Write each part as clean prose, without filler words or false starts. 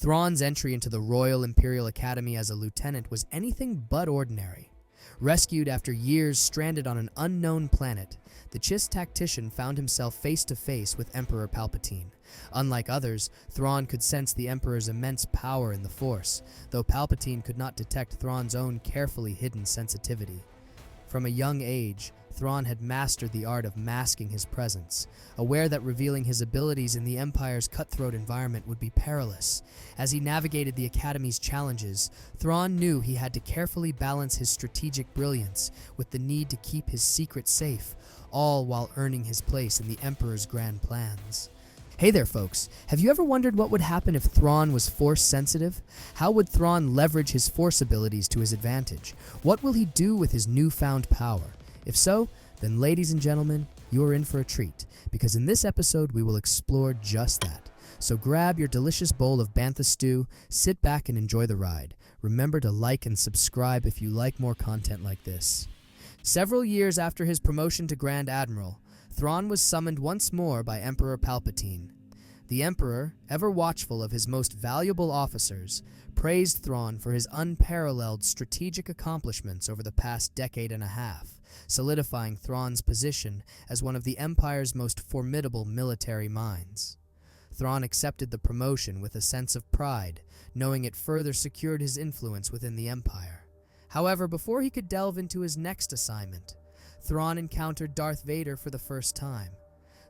Thrawn's entry into the Royal Imperial Academy as a lieutenant was anything but ordinary. Rescued after years stranded on an unknown planet, the Chiss tactician found himself face to face with Emperor Palpatine. Unlike others, Thrawn could sense the Emperor's immense power in the Force, though Palpatine could not detect Thrawn's own carefully hidden sensitivity. From a young age, Thrawn had mastered the art of masking his presence, aware that revealing his abilities in the Empire's cutthroat environment would be perilous. As he navigated the Academy's challenges, Thrawn knew he had to carefully balance his strategic brilliance with the need to keep his secret safe, all while earning his place in the Emperor's grand plans. Hey there, folks. Have you ever wondered what would happen if Thrawn was Force-sensitive? How would Thrawn leverage his Force abilities to his advantage? What will he do with his newfound power? If so, then ladies and gentlemen, you are in for a treat, because in this episode we will explore just that. So grab your delicious bowl of bantha stew, sit back and enjoy the ride. Remember to like and subscribe if you like more content like this. Several years after his promotion to Grand Admiral, Thrawn was summoned once more by Emperor Palpatine. The Emperor, ever watchful of his most valuable officers, praised Thrawn for his unparalleled strategic accomplishments over the past decade and a half, solidifying Thrawn's position as one of the Empire's most formidable military minds. Thrawn accepted the promotion with a sense of pride, knowing it further secured his influence within the Empire. However, before he could delve into his next assignment, Thrawn encountered Darth Vader for the first time.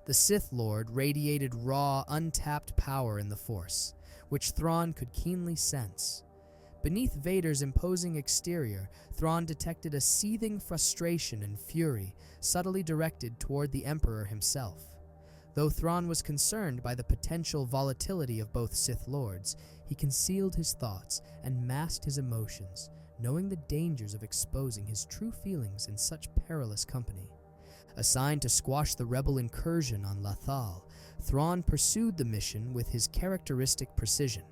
The Sith Lord radiated raw, untapped power in the Force, which Thrawn could keenly sense. Beneath Vader's imposing exterior, Thrawn detected a seething frustration and fury, subtly directed toward the Emperor himself. Though Thrawn was concerned by the potential volatility of both Sith Lords, he concealed his thoughts and masked his emotions, knowing the dangers of exposing his true feelings in such perilous company. Assigned to squash the rebel incursion on Lothal, Thrawn pursued the mission with his characteristic precision.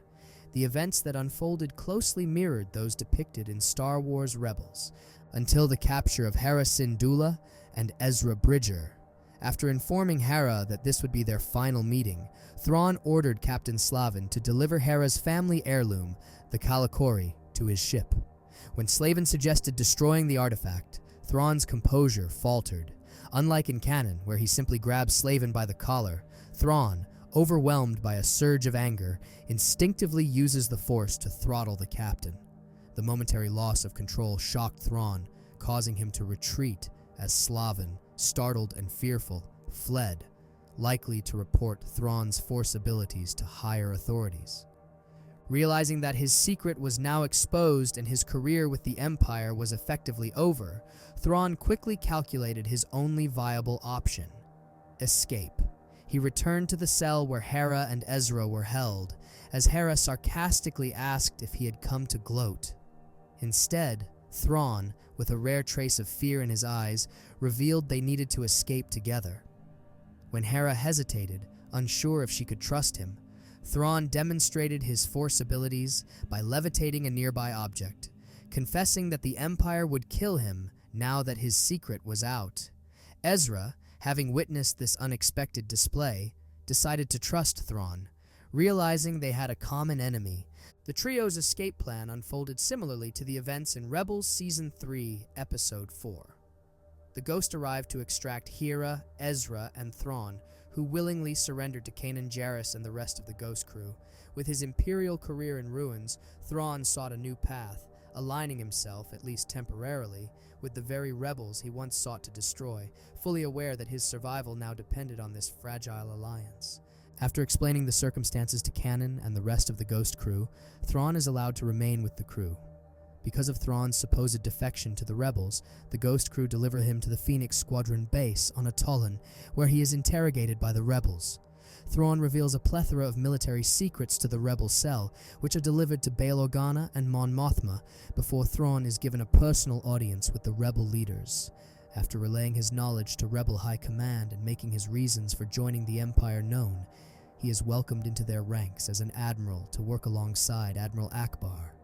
The events that unfolded closely mirrored those depicted in Star Wars Rebels, until the capture of Hera Syndulla and Ezra Bridger. After informing Hera that this would be their final meeting, Thrawn ordered Captain Slavin to deliver Hera's family heirloom, the Kalikori, to his ship. When Slavin suggested destroying the artifact, Thrawn's composure faltered. Unlike in canon, where he simply grabs Slavin by the collar, Thrawn, overwhelmed by a surge of anger, instinctively uses the Force to throttle the captain. The momentary loss of control shocked Thrawn, causing him to retreat as Slavin, startled and fearful, fled, likely to report Thrawn's Force abilities to higher authorities. Realizing that his secret was now exposed and his career with the Empire was effectively over, Thrawn quickly calculated his only viable option: escape. He returned to the cell where Hera and Ezra were held, as Hera sarcastically asked if he had come to gloat. Instead, Thrawn, with a rare trace of fear in his eyes, revealed they needed to escape together. When Hera hesitated, unsure if she could trust him, Thrawn demonstrated his Force abilities by levitating a nearby object, confessing that the Empire would kill him now that his secret was out. Ezra, having witnessed this unexpected display, decided to trust Thrawn. Realizing they had a common enemy, the trio's escape plan unfolded similarly to the events in Rebels Season 3, Episode 4. The Ghost arrived to extract Hera, Ezra, and Thrawn, who willingly surrendered to Kanan Jarrus and the rest of the Ghost crew. With his Imperial career in ruins, Thrawn sought a new path, aligning himself, at least temporarily, with the very rebels he once sought to destroy, fully aware that his survival now depended on this fragile alliance. After explaining the circumstances to Kanan and the rest of the Ghost crew, Thrawn is allowed to remain with the crew. Because of Thrawn's supposed defection to the rebels, the Ghost crew deliver him to the Phoenix Squadron base on Atollon, where he is interrogated by the rebels. Thrawn reveals a plethora of military secrets to the rebel cell, which are delivered to Bail Organa and Mon Mothma, before Thrawn is given a personal audience with the rebel leaders. After relaying his knowledge to rebel high command and making his reasons for joining the Empire known, he is welcomed into their ranks as an admiral to work alongside Admiral Akbar.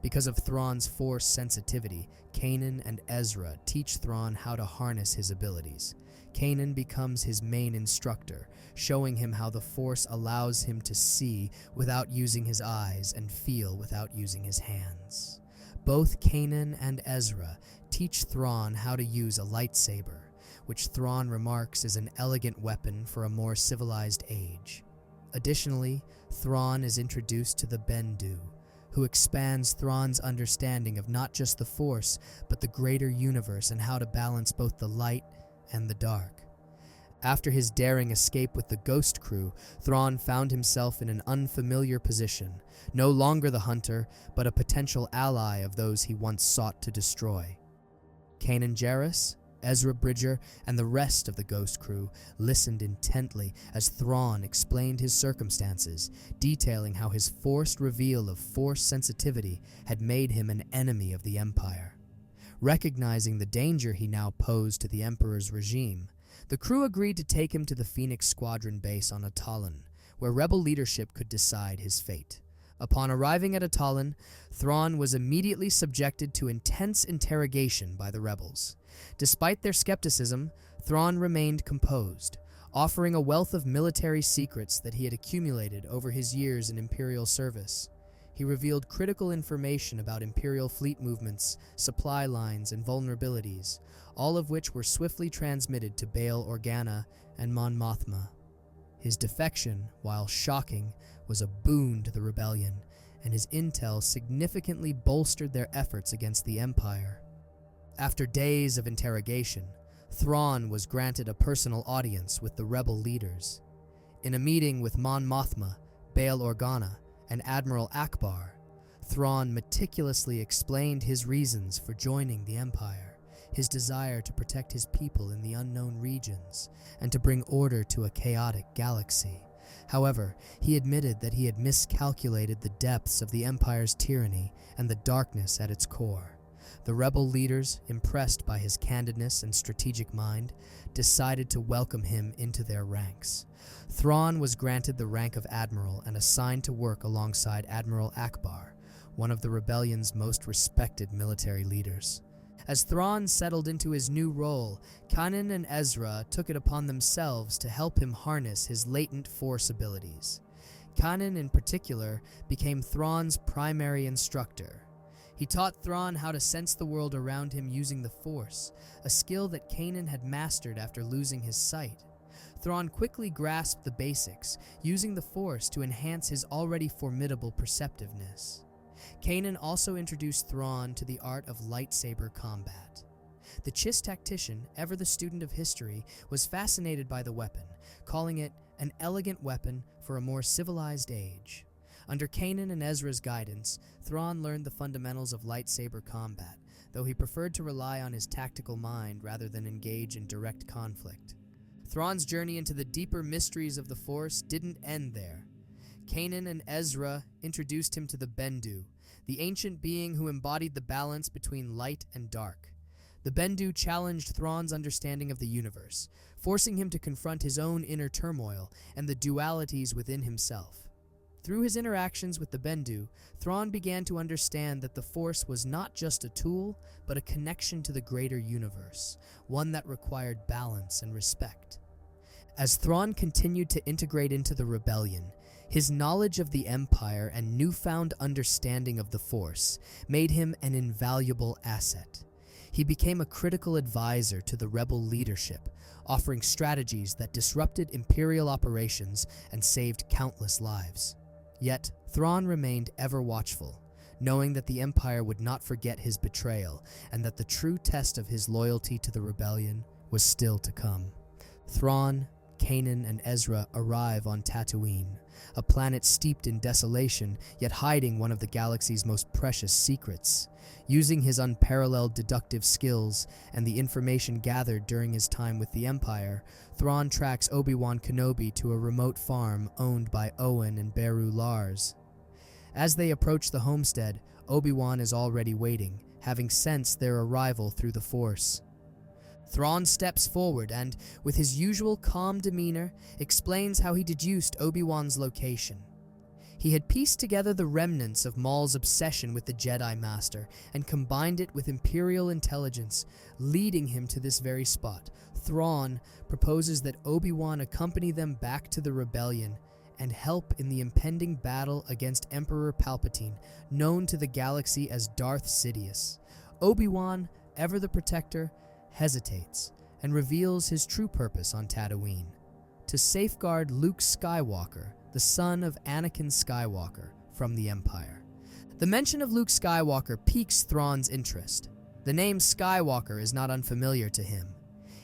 Because of Thrawn's Force sensitivity, Kanan and Ezra teach Thrawn how to harness his abilities. Kanan becomes his main instructor, showing him how the Force allows him to see without using his eyes and feel without using his hands. Both Kanan and Ezra teach Thrawn how to use a lightsaber, which Thrawn remarks is an elegant weapon for a more civilized age. Additionally, Thrawn is introduced to the Bendu, who expands Thrawn's understanding of not just the Force, but the greater universe and how to balance both the light and the dark. After his daring escape with the Ghost Crew, Thrawn found himself in an unfamiliar position, no longer the hunter, but a potential ally of those he once sought to destroy. Kanan Jarrus, Ezra Bridger, and the rest of the Ghost Crew listened intently as Thrawn explained his circumstances, detailing how his forced reveal of Force sensitivity had made him an enemy of the Empire. Recognizing the danger he now posed to the Emperor's regime, the crew agreed to take him to the Phoenix Squadron base on Atollan, where Rebel leadership could decide his fate. Upon arriving at Atollan, Thrawn was immediately subjected to intense interrogation by the rebels. Despite their skepticism, Thrawn remained composed, offering a wealth of military secrets that he had accumulated over his years in Imperial service. He revealed critical information about Imperial fleet movements, supply lines, and vulnerabilities, all of which were swiftly transmitted to Bail Organa and Mon Mothma. His defection, while shocking, was a boon to the rebellion, and his intel significantly bolstered their efforts against the Empire. After days of interrogation, Thrawn was granted a personal audience with the rebel leaders. In a meeting with Mon Mothma, Bail Organa, and Admiral Akbar, Thrawn meticulously explained his reasons for joining the Empire, his desire to protect his people in the unknown regions, and to bring order to a chaotic galaxy. However, he admitted that he had miscalculated the depths of the Empire's tyranny and the darkness at its core. The rebel leaders, impressed by his candidness and strategic mind, decided to welcome him into their ranks. Thrawn was granted the rank of Admiral and assigned to work alongside Admiral Akbar, one of the rebellion's most respected military leaders. As Thrawn settled into his new role, Kanan and Ezra took it upon themselves to help him harness his latent Force abilities. Kanan, in particular, became Thrawn's primary instructor. He taught Thrawn how to sense the world around him using the Force, a skill that Kanan had mastered after losing his sight. Thrawn quickly grasped the basics, using the Force to enhance his already formidable perceptiveness. Kanan also introduced Thrawn to the art of lightsaber combat. The Chiss tactician, ever the student of history, was fascinated by the weapon, calling it an elegant weapon for a more civilized age. Under Kanan and Ezra's guidance, Thrawn learned the fundamentals of lightsaber combat, though he preferred to rely on his tactical mind rather than engage in direct conflict. Thrawn's journey into the deeper mysteries of the Force didn't end there. Kanan and Ezra introduced him to the Bendu, the ancient being who embodied the balance between light and dark. The Bendu challenged Thrawn's understanding of the universe, forcing him to confront his own inner turmoil and the dualities within himself. Through his interactions with the Bendu, Thrawn began to understand that the Force was not just a tool, but a connection to the greater universe, one that required balance and respect. As Thrawn continued to integrate into the rebellion, his knowledge of the Empire and newfound understanding of the Force made him an invaluable asset. He became a critical advisor to the rebel leadership, offering strategies that disrupted Imperial operations and saved countless lives. Yet, Thrawn remained ever watchful, knowing that the Empire would not forget his betrayal and that the true test of his loyalty to the rebellion was still to come. Thrawn, Kanan, and Ezra arrive on Tatooine, a planet steeped in desolation yet hiding one of the galaxy's most precious secrets. Using his unparalleled deductive skills and the information gathered during his time with the Empire, Thrawn tracks Obi-Wan Kenobi to a remote farm owned by Owen and Beru Lars. As they approach the homestead, Obi-Wan is already waiting, having sensed their arrival through the Force. Thrawn steps forward and, with his usual calm demeanor, explains how he deduced Obi-Wan's location. He had pieced together the remnants of Maul's obsession with the Jedi Master and combined it with Imperial intelligence, leading him to this very spot. Thrawn proposes that Obi-Wan accompany them back to the rebellion and help in the impending battle against Emperor Palpatine, known to the galaxy as Darth Sidious. Obi-Wan, ever the protector, hesitates and reveals his true purpose on Tatooine: to safeguard Luke Skywalker, the son of Anakin Skywalker, from the Empire. The mention of Luke Skywalker piques Thrawn's interest. The name Skywalker is not unfamiliar to him.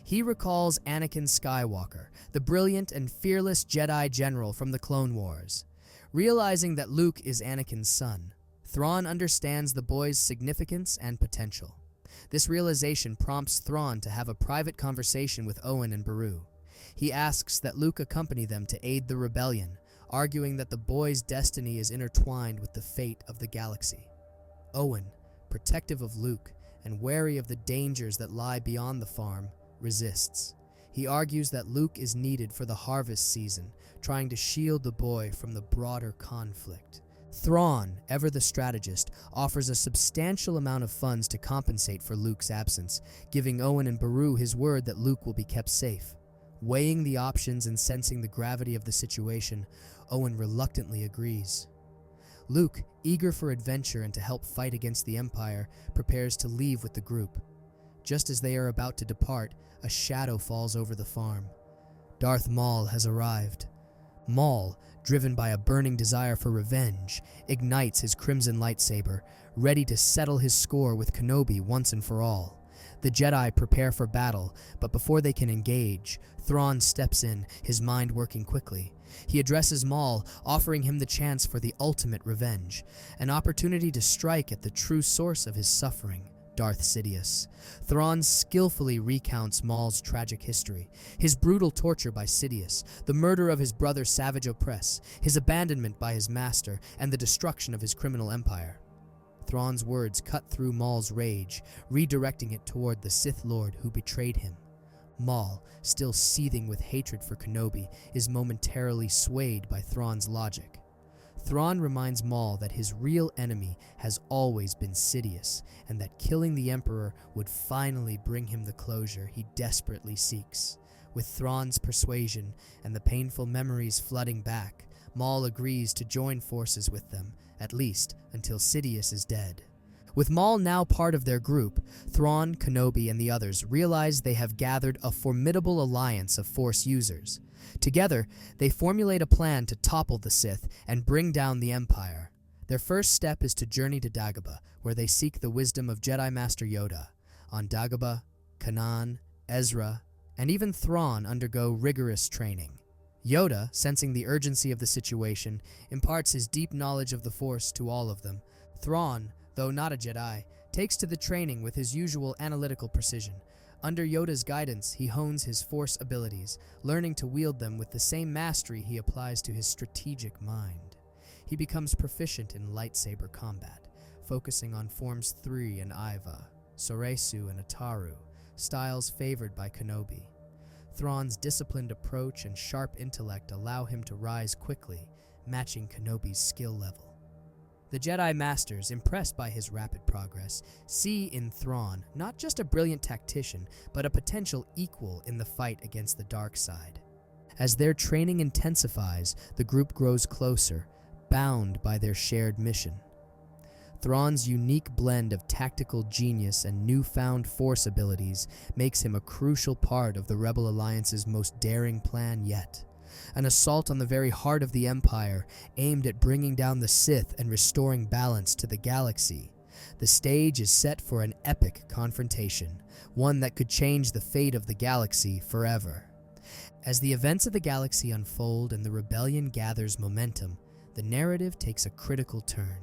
He recalls Anakin Skywalker, the brilliant and fearless Jedi general from the Clone Wars. Realizing that Luke is Anakin's son, Thrawn understands the boy's significance and potential. This realization prompts Thrawn to have a private conversation with Owen and Beru. He asks that Luke accompany them to aid the rebellion, arguing that the boy's destiny is intertwined with the fate of the galaxy. Owen, protective of Luke and wary of the dangers that lie beyond the farm, resists. He argues that Luke is needed for the harvest season, trying to shield the boy from the broader conflict. Thrawn, ever the strategist, offers a substantial amount of funds to compensate for Luke's absence, giving Owen and Beru his word that Luke will be kept safe. Weighing the options and sensing the gravity of the situation, Owen reluctantly agrees. Luke, eager for adventure and to help fight against the Empire, prepares to leave with the group. Just as they are about to depart, a shadow falls over the farm. Darth Maul has arrived. Maul, driven by a burning desire for revenge, ignites his crimson lightsaber, ready to settle his score with Kenobi once and for all. The Jedi prepare for battle, but before they can engage, Thrawn steps in, his mind working quickly. He addresses Maul, offering him the chance for the ultimate revenge, an opportunity to strike at the true source of his suffering, Darth Sidious. Thrawn skillfully recounts Maul's tragic history, his brutal torture by Sidious, the murder of his brother Savage Opress, his abandonment by his master, and the destruction of his criminal empire. Thrawn's words cut through Maul's rage, redirecting it toward the Sith Lord who betrayed him. Maul, still seething with hatred for Kenobi, is momentarily swayed by Thrawn's logic. Thrawn reminds Maul that his real enemy has always been Sidious, and that killing the Emperor would finally bring him the closure he desperately seeks. With Thrawn's persuasion and the painful memories flooding back, Maul agrees to join forces with them, at least until Sidious is dead. With Maul now part of their group, Thrawn, Kenobi, and the others realize they have gathered a formidable alliance of Force users. Together, they formulate a plan to topple the Sith and bring down the Empire. Their first step is to journey to Dagobah, where they seek the wisdom of Jedi Master Yoda. On Dagobah, Kanan, Ezra, and even Thrawn undergo rigorous training. Yoda, sensing the urgency of the situation, imparts his deep knowledge of the Force to all of them. Thrawn, though not a Jedi, takes to the training with his usual analytical precision. Under Yoda's guidance, he hones his Force abilities, learning to wield them with the same mastery he applies to his strategic mind. He becomes proficient in lightsaber combat, focusing on Forms 3 and Iva, Soresu and Ataru, styles favored by Kenobi. Thrawn's disciplined approach and sharp intellect allow him to rise quickly, matching Kenobi's skill level. The Jedi Masters, impressed by his rapid progress, see in Thrawn not just a brilliant tactician, but a potential equal in the fight against the dark side. As their training intensifies, the group grows closer, bound by their shared mission. Thrawn's unique blend of tactical genius and newfound Force abilities makes him a crucial part of the Rebel Alliance's most daring plan yet. An assault on the very heart of the Empire, aimed at bringing down the Sith and restoring balance to the galaxy. The stage is set for an epic confrontation, one that could change the fate of the galaxy forever. As the events of the galaxy unfold and the rebellion gathers momentum, the narrative takes a critical turn.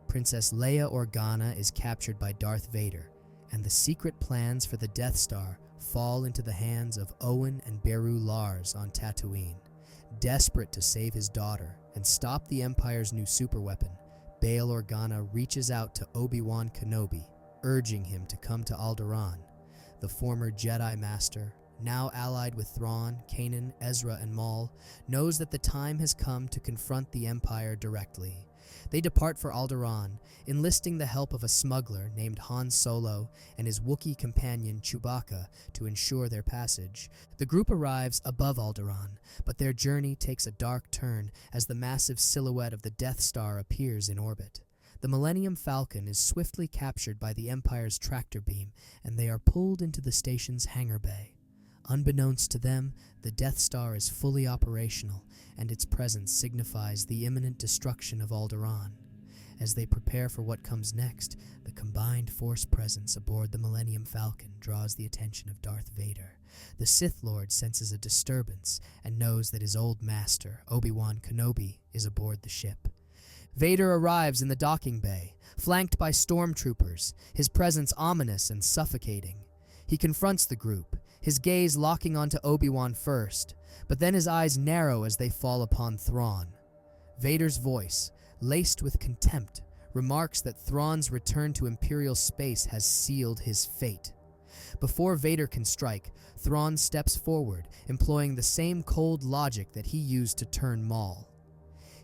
Princess Leia Organa is captured by Darth Vader, and the secret plans for the Death Star fall into the hands of Owen and Beru Lars on Tatooine. Desperate to save his daughter and stop the Empire's new superweapon, Bail Organa reaches out to Obi-Wan Kenobi, urging him to come to Alderaan. The former Jedi Master, now allied with Thrawn, Kanan, Ezra, and Maul, knows that the time has come to confront the Empire directly. They depart for Alderaan, enlisting the help of a smuggler named Han Solo and his Wookiee companion Chewbacca to ensure their passage. The group arrives above Alderaan, but their journey takes a dark turn as the massive silhouette of the Death Star appears in orbit. The Millennium Falcon is swiftly captured by the Empire's tractor beam, and they are pulled into the station's hangar bay. Unbeknownst to them, the Death Star is fully operational, and its presence signifies the imminent destruction of Alderaan. As they prepare for what comes next, the combined Force presence aboard the Millennium Falcon draws the attention of Darth Vader. The Sith Lord senses a disturbance and knows that his old master, Obi-Wan Kenobi, is aboard the ship. Vader arrives in the docking bay, flanked by stormtroopers, his presence ominous and suffocating. He confronts the group, his gaze locking onto Obi-Wan first, but then his eyes narrow as they fall upon Thrawn. Vader's voice, laced with contempt, remarks that Thrawn's return to Imperial space has sealed his fate. Before Vader can strike, Thrawn steps forward, employing the same cold logic that he used to turn Maul.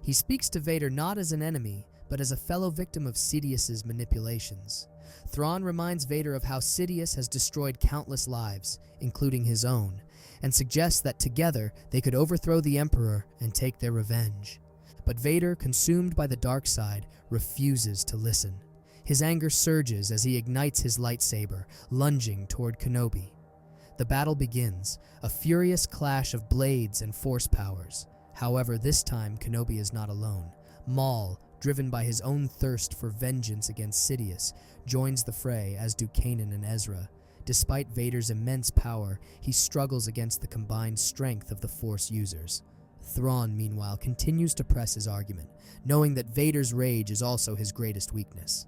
He speaks to Vader not as an enemy, but as a fellow victim of Sidious's manipulations. Thrawn reminds Vader of how Sidious has destroyed countless lives, including his own, and suggests that together they could overthrow the Emperor and take their revenge. But Vader, consumed by the dark side, refuses to listen. His anger surges as he ignites his lightsaber, lunging toward Kenobi. The battle begins, a furious clash of blades and force powers. However, this time Kenobi is not alone. Maul, driven by his own thirst for vengeance against Sidious, joins the fray, as do Kanan and Ezra. Despite Vader's immense power, he struggles against the combined strength of the Force users. Thrawn, meanwhile, continues to press his argument, knowing that Vader's rage is also his greatest weakness.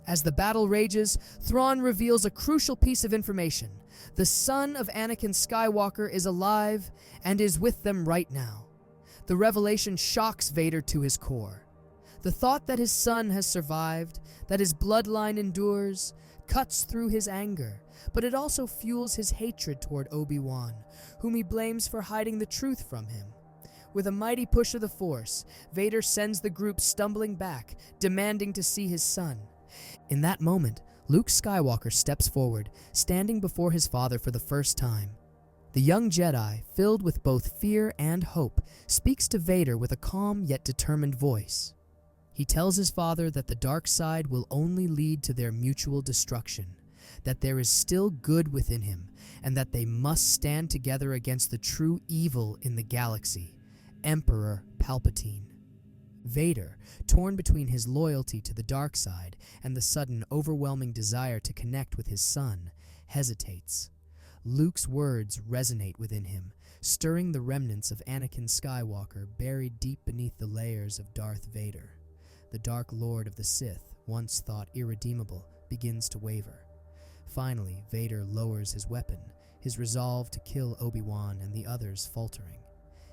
As the battle rages, Thrawn reveals a crucial piece of information. The son of Anakin Skywalker is alive and is with them right now. The revelation shocks Vader to his core. The thought that his son has survived, that his bloodline endures, cuts through his anger, but it also fuels his hatred toward Obi-Wan, whom he blames for hiding the truth from him. With a mighty push of the Force, Vader sends the group stumbling back, demanding to see his son. In that moment, Luke Skywalker steps forward, standing before his father for the first time. The young Jedi, filled with both fear and hope, speaks to Vader with a calm yet determined voice. He tells his father that the dark side will only lead to their mutual destruction, that there is still good within him, and that they must stand together against the true evil in the galaxy, Emperor Palpatine. Vader, torn between his loyalty to the dark side and the sudden overwhelming desire to connect with his son, hesitates. Luke's words resonate within him, stirring the remnants of Anakin Skywalker buried deep beneath the layers of Darth Vader. The Dark Lord of the Sith, once thought irredeemable, begins to waver. Finally, Vader lowers his weapon, his resolve to kill Obi-Wan and the others faltering.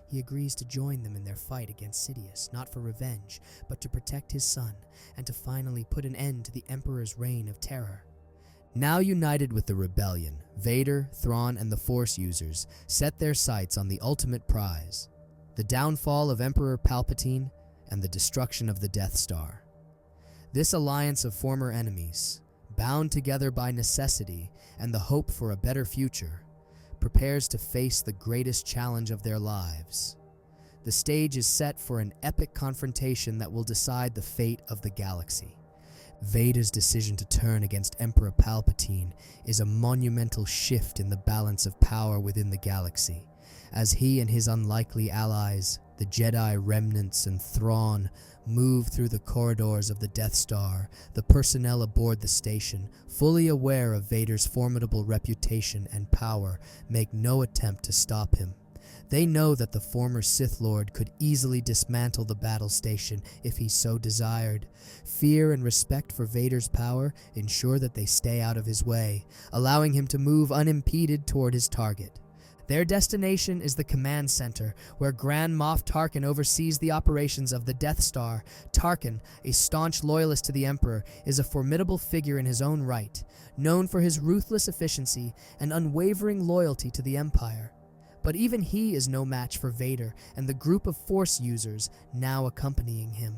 He agrees to join them in their fight against Sidious, not for revenge, but to protect his son, and to finally put an end to the Emperor's reign of terror. Now united with the rebellion, Vader, Thrawn, and the Force users set their sights on the ultimate prize, the downfall of Emperor Palpatine and the destruction of the Death Star. This alliance of former enemies, bound together by necessity and the hope for a better future, prepares to face the greatest challenge of their lives. The stage is set for an epic confrontation that will decide the fate of the galaxy. Vader's decision to turn against Emperor Palpatine is a monumental shift in the balance of power within the galaxy, as he and his unlikely allies, the Jedi remnants and Thrawn, move through the corridors of the Death Star. The personnel aboard the station, fully aware of Vader's formidable reputation and power, make no attempt to stop him. They know that the former Sith Lord could easily dismantle the battle station if he so desired. Fear and respect for Vader's power ensure that they stay out of his way, allowing him to move unimpeded toward his target. Their destination is the command center, where Grand Moff Tarkin oversees the operations of the Death Star. Tarkin, a staunch loyalist to the Emperor, is a formidable figure in his own right, known for his ruthless efficiency and unwavering loyalty to the Empire. But even he is no match for Vader and the group of Force users now accompanying him.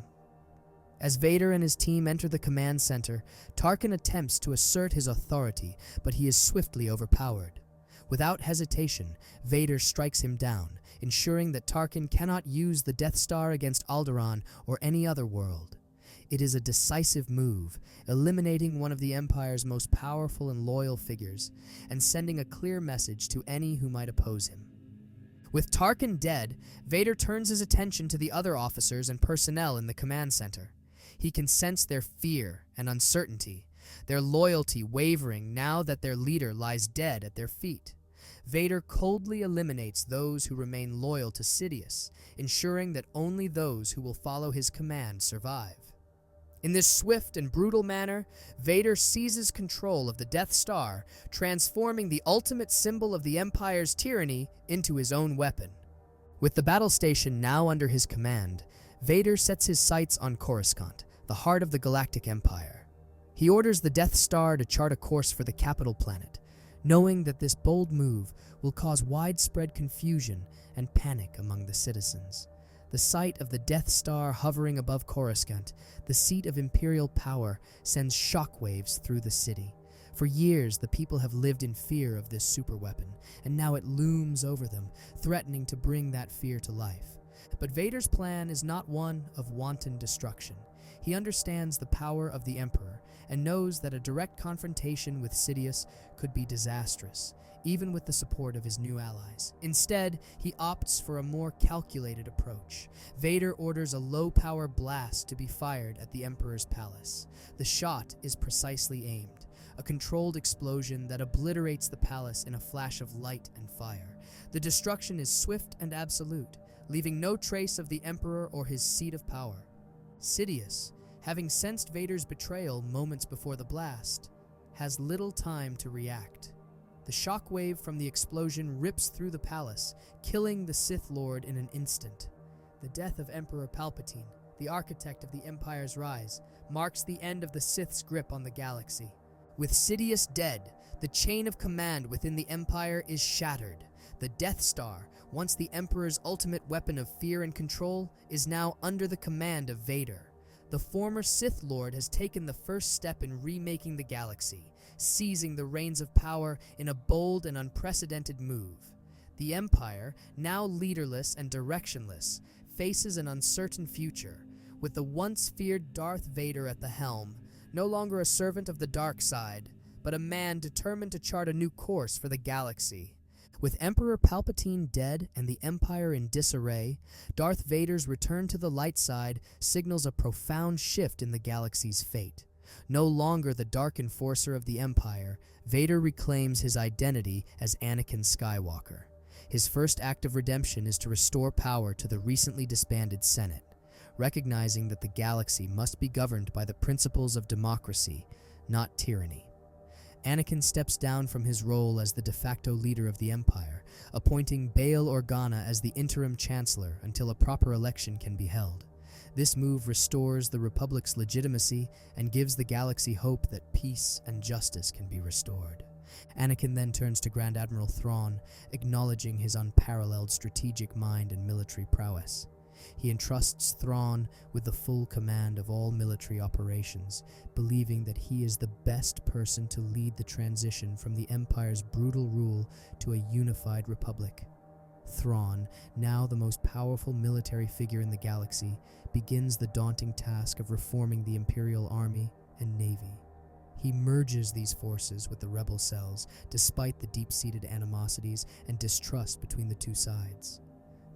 As Vader and his team enter the command center, Tarkin attempts to assert his authority, but he is swiftly overpowered. Without hesitation, Vader strikes him down, ensuring that Tarkin cannot use the Death Star against Alderaan or any other world. It is a decisive move, eliminating one of the Empire's most powerful and loyal figures, and sending a clear message to any who might oppose him. With Tarkin dead, Vader turns his attention to the other officers and personnel in the command center. He can sense their fear and uncertainty, their loyalty wavering now that their leader lies dead at their feet. Vader coldly eliminates those who remain loyal to Sidious, ensuring that only those who will follow his command survive. In this swift and brutal manner, Vader seizes control of the Death Star, transforming the ultimate symbol of the Empire's tyranny into his own weapon. With the battle station now under his command, Vader sets his sights on Coruscant, the heart of the Galactic Empire. He orders the Death Star to chart a course for the capital planet, knowing that this bold move will cause widespread confusion and panic among the citizens. The sight of the Death Star hovering above Coruscant, the seat of Imperial power, sends shockwaves through the city. For years, the people have lived in fear of this superweapon, and now it looms over them, threatening to bring that fear to life. But Vader's plan is not one of wanton destruction. He understands the power of the Emperor and knows that a direct confrontation with Sidious could be disastrous, even with the support of his new allies. Instead, he opts for a more calculated approach. Vader orders a low-power blast to be fired at the Emperor's palace. The shot is precisely aimed, a controlled explosion that obliterates the palace in a flash of light and fire. The destruction is swift and absolute, leaving no trace of the Emperor or his seat of power. Sidious, having sensed Vader's betrayal moments before the blast, has little time to react. The shockwave from the explosion rips through the palace, killing the Sith Lord in an instant. The death of Emperor Palpatine, the architect of the Empire's rise, marks the end of the Sith's grip on the galaxy. With Sidious dead, the chain of command within the Empire is shattered. The Death Star, once the Emperor's ultimate weapon of fear and control, is now under the command of Vader. The former Sith Lord has taken the first step in remaking the galaxy, seizing the reins of power in a bold and unprecedented move. The Empire, now leaderless and directionless, faces an uncertain future, with the once feared Darth Vader at the helm, no longer a servant of the dark side, but a man determined to chart a new course for the galaxy. With Emperor Palpatine dead and the Empire in disarray, Darth Vader's return to the light side signals a profound shift in the galaxy's fate. No longer the dark enforcer of the Empire, Vader reclaims his identity as Anakin Skywalker. His first act of redemption is to restore power to the recently disbanded Senate, recognizing that the galaxy must be governed by the principles of democracy, not tyranny. Anakin steps down from his role as the de facto leader of the Empire, appointing Bail Organa as the interim chancellor until a proper election can be held. This move restores the Republic's legitimacy and gives the galaxy hope that peace and justice can be restored. Anakin then turns to Grand Admiral Thrawn, acknowledging his unparalleled strategic mind and military prowess. He entrusts Thrawn with the full command of all military operations, believing that he is the best person to lead the transition from the Empire's brutal rule to a unified republic. Thrawn, now the most powerful military figure in the galaxy, begins the daunting task of reforming the Imperial army and navy. He merges these forces with the rebel cells, despite the deep-seated animosities and distrust between the two sides.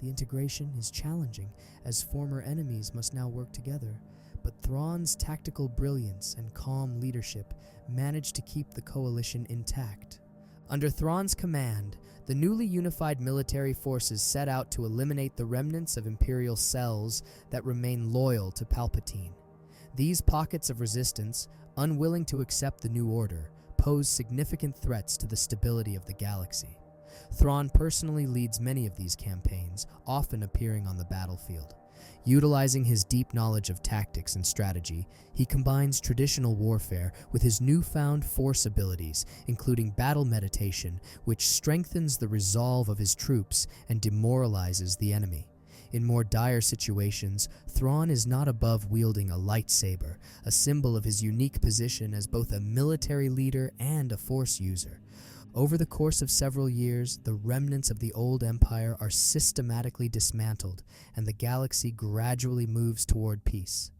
The integration is challenging, as former enemies must now work together, but Thrawn's tactical brilliance and calm leadership manage to keep the coalition intact. Under Thrawn's command, the newly unified military forces set out to eliminate the remnants of Imperial cells that remain loyal to Palpatine. These pockets of resistance, unwilling to accept the new order, pose significant threats to the stability of the galaxy. Thrawn personally leads many of these campaigns, often appearing on the battlefield. Utilizing his deep knowledge of tactics and strategy, he combines traditional warfare with his newfound Force abilities, including battle meditation, which strengthens the resolve of his troops and demoralizes the enemy. In more dire situations, Thrawn is not above wielding a lightsaber, a symbol of his unique position as both a military leader and a Force user. Over the course of several years, the remnants of the old Empire are systematically dismantled, and the galaxy gradually moves toward peace.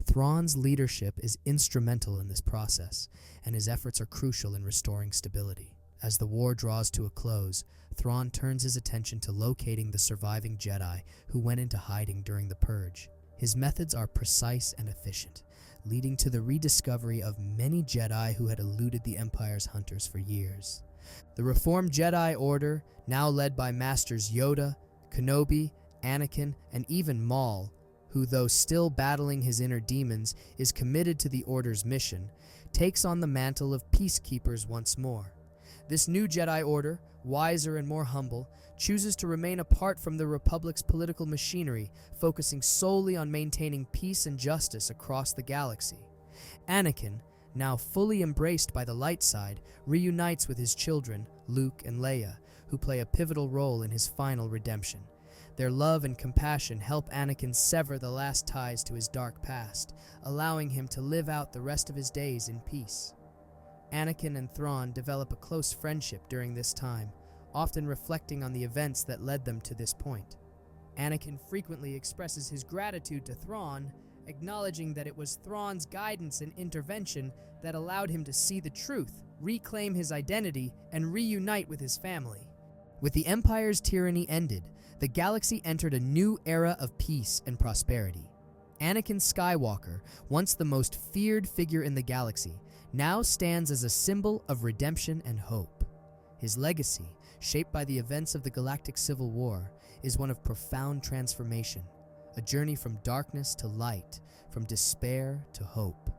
Thrawn's leadership is instrumental in this process, and his efforts are crucial in restoring stability. As the war draws to a close, Thrawn turns his attention to locating the surviving Jedi who went into hiding during the Purge. His methods are precise and efficient, leading to the rediscovery of many Jedi who had eluded the Empire's hunters for years. The reformed Jedi Order, now led by Masters Yoda, Kenobi, Anakin, and even Maul, who, though still battling his inner demons, is committed to the Order's mission, takes on the mantle of peacekeepers once more. This new Jedi Order, wiser and more humble, chooses to remain apart from the Republic's political machinery, focusing solely on maintaining peace and justice across the galaxy. Anakin, now fully embraced by the light side, reunites with his children, Luke and Leia, who play a pivotal role in his final redemption. Their love and compassion help Anakin sever the last ties to his dark past, allowing him to live out the rest of his days in peace. Anakin and Thrawn develop a close friendship during this time, often reflecting on the events that led them to this point. Anakin frequently expresses his gratitude to Thrawn, acknowledging that it was Thrawn's guidance and intervention that allowed him to see the truth, reclaim his identity, and reunite with his family. With the Empire's tyranny ended, the galaxy entered a new era of peace and prosperity. Anakin Skywalker, once the most feared figure in the galaxy, now stands as a symbol of redemption and hope. His legacy, shaped by the events of the Galactic Civil War, is one of profound transformation, a journey from darkness to light, from despair to hope.